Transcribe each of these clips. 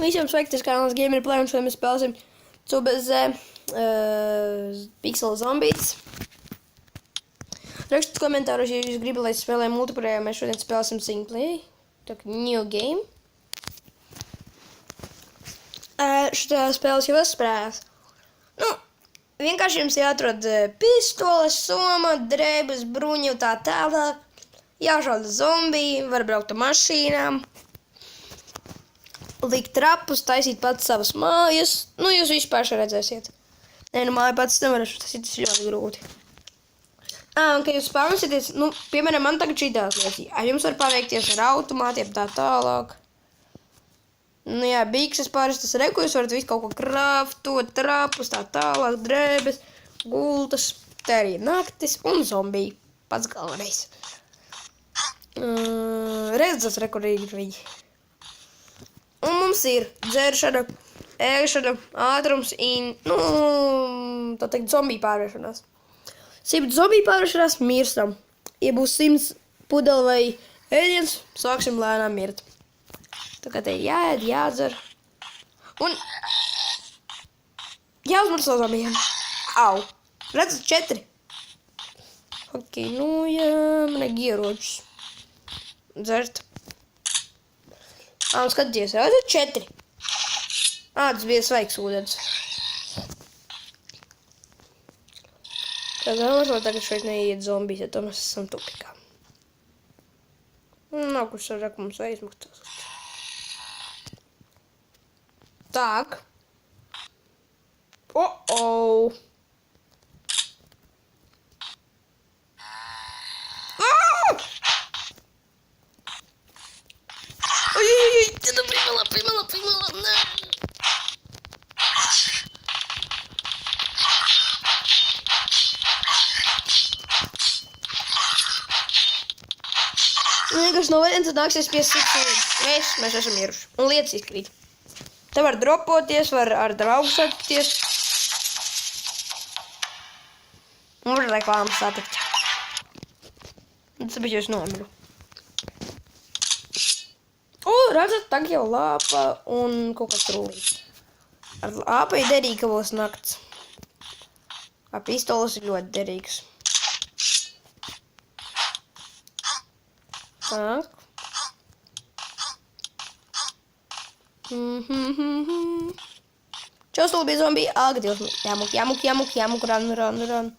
Visiem sveiki, tas kanāls Gamer Play, un šodien mēs spēlēsim CBZ Pixel Zombies. Rakstiet komentāros, ja jūs gribat, lai spēlējam multiplayer, mēs šodien spēlēsim single play. Tā kā new game. Šitā spēles jau spēlēs. Nu, vienkārši jums jāatrod pistoles, soma, drēbes, bruņu, tā tālāk. Jāšauda zombiji, var braukt ar mašīnām. Likt trapus, taisīt pats savas mājas. Nu, jūs visu paši redzēsiet. Nē, nu māja pats nevarēšu, tas ir ļoti grūti. Un, kad jūs spēlēsieties, nu, piemēram, man tagad šitās lietas. Jums var paveikties ar automātiem tā tālāk. Nu, jā, bikses pāris, tas reku, jūs varat visu kaut ko kraftot, trapus, tā tālāk, drēbes, gultas. Te arī naktis un zombiji. Pats galvenais. Redzas, reku, ir viņi. Un mums ir dzēršana, ēšana, ātrums, nu, tā teikt, zombiju pārvēršanās. 100 zombiju pārvēršanās, mirstam. Ja būs 100 pudeli vai ēdiens, sāksim lēnām mirt. Tā kā te ir jāēd, jādzer. Un jāuzmars no zombijiem. Au. Redzat, 4. Ok, nu, jā, man ir ieročus. Dzert. Un skaties, redzat 4. Tas bija svaigs ūdens. Tad varbūt tagad šeit neiet zombijas, ja to mēs esam tupikā. Nav kurš saka, mums aizmaktās. Tak. Oh. Примала, не. Vienkārši no variants nāksies pie siksnības. Mēs esam miruši. Un lietas izkrīt. Te var dropoties, var ar draugu satikties. Un var reklāmas satikt. Tas bija jūs nomiru. Redzat, tagad jau lāpa un kaut kas rulīt. Ar lāpa ir derīgi, ka būs nakts. Ar pistoles ir ļoti derīgs. Tak. Čaustuli bija zombiji. Gadījums. Jāmuk, ran.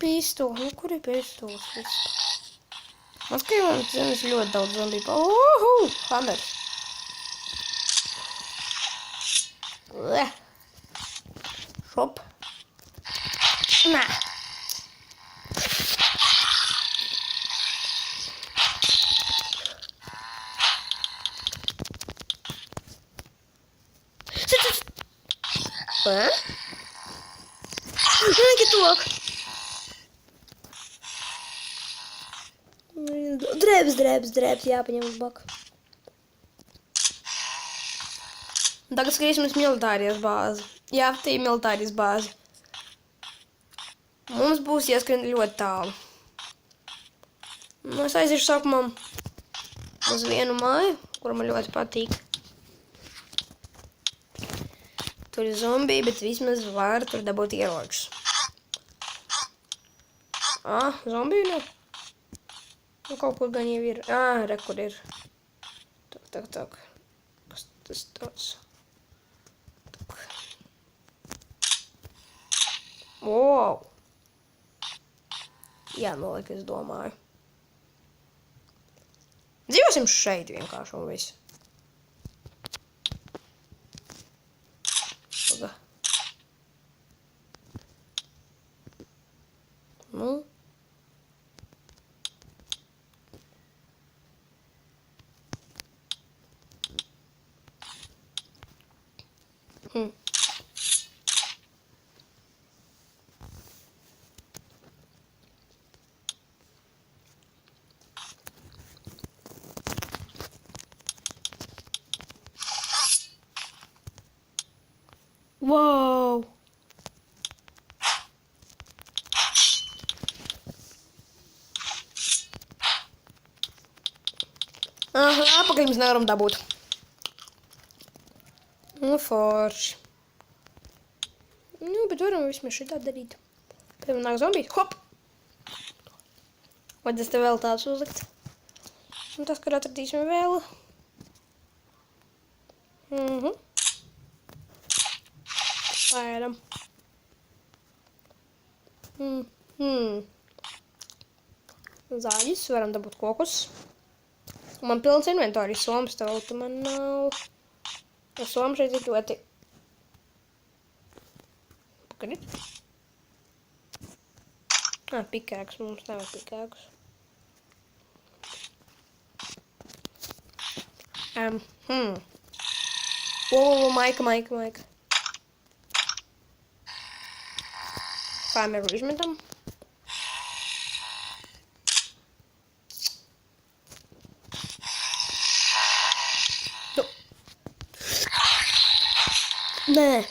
Pistoli. Kur ir pistoles? Man skatījumā zemes ļoti daudz zombiju. Hammer. Šop. Nā. Neki tuvāk. Drēbes, jāpaņem uz baku. Tagad skatīsimies militārijas bāzi. Jā, tā ir militārijas bāzi. Mums būs jāskrien ļoti tālu. Es aiziešu sākumā uz vienu māju, kura man ļoti patīk. Tur ir zombiji, bet vismaz var tur dabūt ieročus. Zombiju nav? Nu, kaut kur gan jau ir. Re, kur ir. Tak. Kas tas tāds? Tak. Wow! Jānoliek, es domāju. Dzīvosim šeit vienkārši un visu. Paga. Nu. Wow! Aha, apakaļ mēs nevaram dabūt. Nu, forši. Nu, bet varam vismaz šitā darīt. Pēc nāk zombijas. Hop! Vajadzēs te vēl tāds uzlikt. Un tas, kur atradīsim vēl. Pēram. Zāģis, varam dabūt kokus. Man pilns inventorijas somas, tauta man nav. Ja soma šeit ir ļoti... Pakaļ. Pikāks, mums nevajag pikākus. Maika. Kameru izmetam. Nē.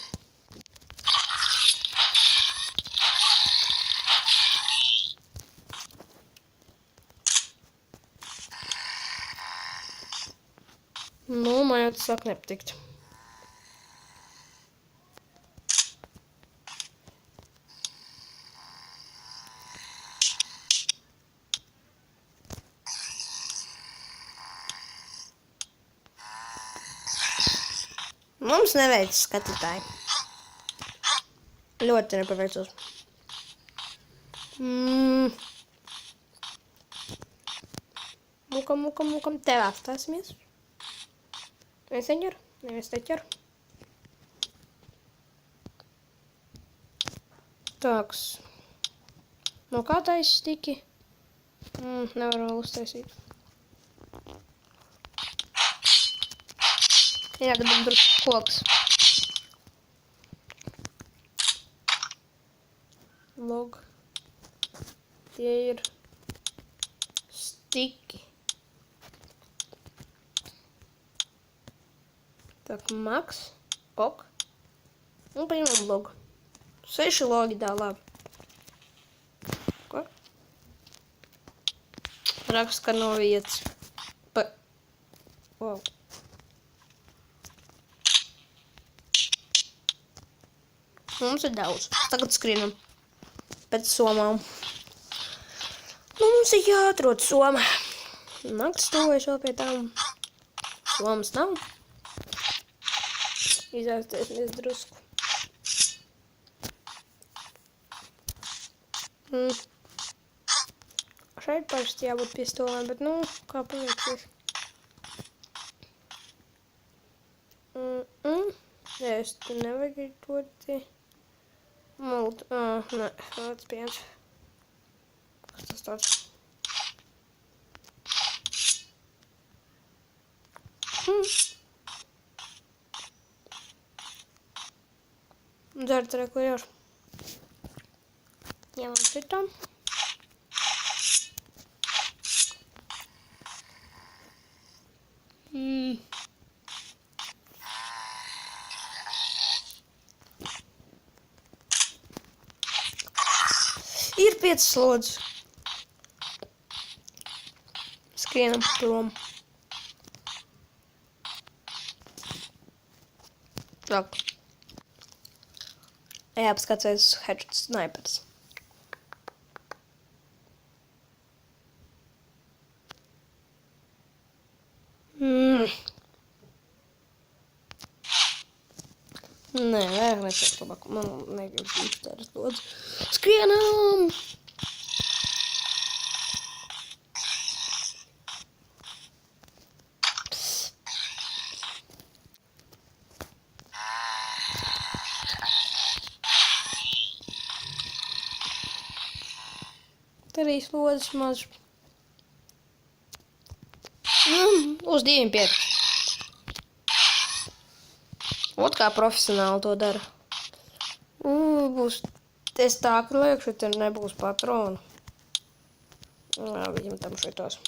Nu, man jau tas sāk nepatikt. Mums neveic skatītāji. Ļoti nepaveicos. Mukam. Tev atstāsimies. Neviens neķer. Neviens neķer. Tāks. No kā taisa stiki? Nevar vēl uztaisīt. Jāgadam drusku koks. Log. Tie ir stiki. Tak, maks. Ok. Un paņemam logu. 6 logi tā labi. Ko? Raksts, ka nav vietas. Wow. Mums ir daudz. Tagad skrienam pēc somām. Nu, mums ir jāatrod soma. Nakts tuvojas vēl pie tām. Somas nav. Izārstēsimies drusku. Šeit parasti jābūt pie stolēm, bet nu, kā paveiksies. Es tu nevajag ļoti... Mult, nē, tāds piens. Kas tas tāds? Dzert reklēr. Ņemam šitam. Ir 5 slodzes. Skrienam prom. Tak. Jāpaskatās Headshot Snipers. Nē, vajag nešķiet labāk. Man negrib īstēras lodzi. Skrienam! Trīs lodzes maz. Uz 2 pietiks. Ot kā profesionāli to dara. Būs... Es tā, ka lieku, šeit nebūs patronu. Jā, viņam tam šitos.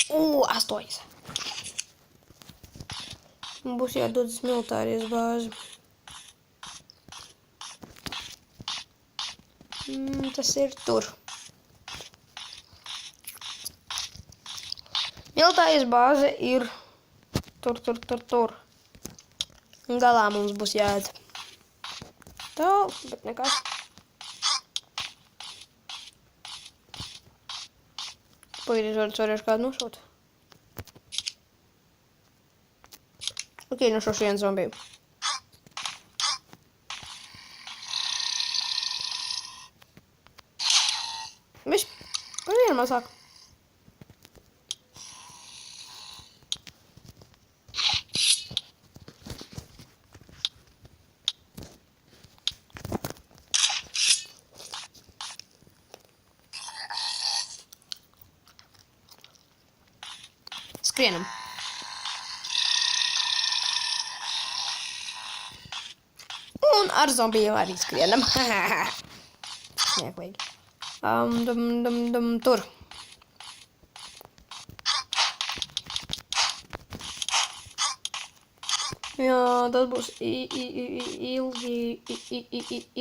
8. Būs jādodas militāries bāzi. Tas ir tur. Militārais bāze ir tur. Un galā mums būs jāiet. Tālu, bet nekas. Pagaidīt, varēšu kādu nosūt. Ok, nošošu vienu zombiju. Viss, par vienu mazāk. Skrienam. Un ar zombiju arī skrienam. Smieklīgi. Tur. Jā, tas būs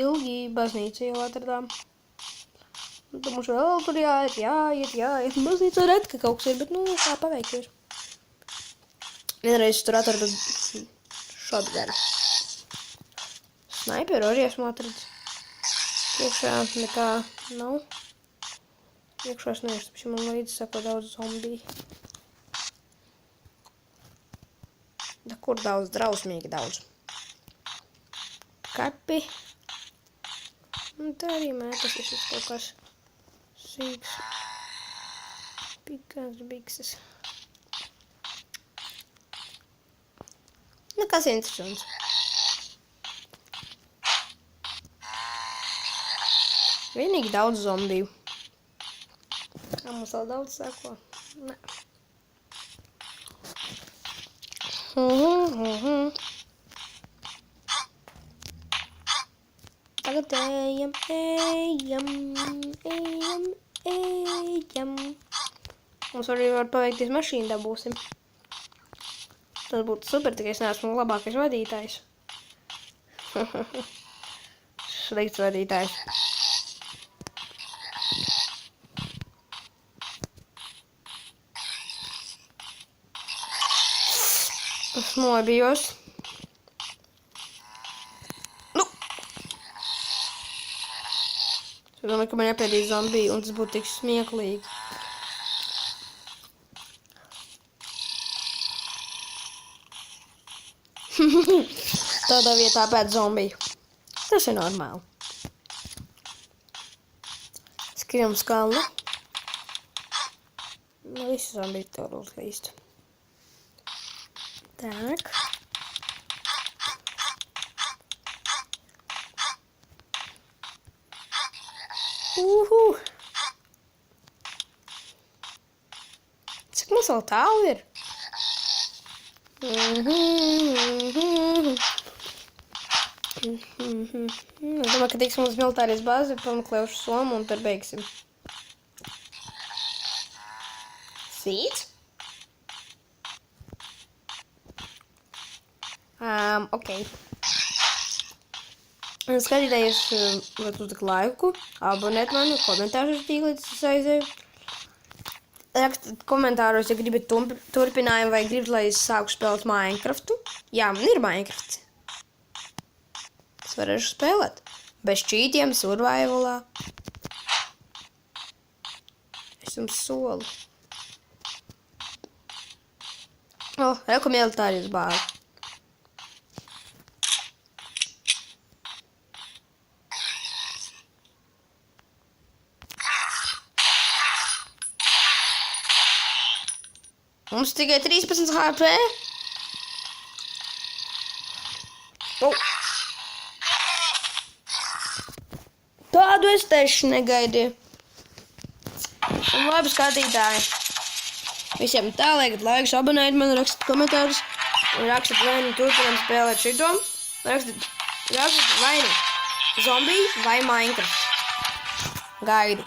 ilgi baznīca jau atradām. Tad mums vēl tur jāiet. Baznīca red, ka kaut kas ir, bet nu kā paveikties. Vienreiz tur atradu shotgun. Snaiperu arī esmu atradis. Iekšā nekā nav. Iekšā es neesmu, taču man līdzi sako daudz zombiju. Da kur daudz, drausmīgi daudz. Kapi. Un tā arī mētas visus kaut kas sīks. Pikās bikses. Nekas interesants. Vienīgi daudz zombiju. Kā mums vēl daudz sako? Nē. Tagad ejam. Mums arī var paveikties mašīnu dabūsim. Tas būtu super, tikai es neesmu labākais vadītājs. Slikts vadītājs. Es nobijos. Nu! Es domāju, ka man jāpēdīs zombiju, un tas būtu tik smieklīgi. Tādā vietā pēc zombiju. Tas ir normāli. Skrienam uz kalnu. Nu, visi zombiji tur uzlīst. Так. Cik mums vēl tālu ir? Es domāju, ka tiksim uz militārais bāzi, pameklējuši somu un tur beigsim. Seeds? Ok. Skatītājus varat uzlikt laiku, abonēt mani, komentārus tīklītis es aizēju. Rakstiet komentāros, ja gribat turpinājumu vai gribat, lai es sāku spēlēt Minecraftu. Jā, man ir Minecrafts. Es varēšu spēlēt. Bez čītiem, survivalā. Es jums solu. Reku militāris bāzi. Mums tikai 13 HP. Tādu es tešu negaidīju. Un labi skatītāji. Visiem tā, liekat laikus, abonējiet mani, rakstiet komentārus. Un rakstiet vai nu turpinām spēlēt šito. Rakstiet vai nu zombiju vai Minecraft. Gaidu.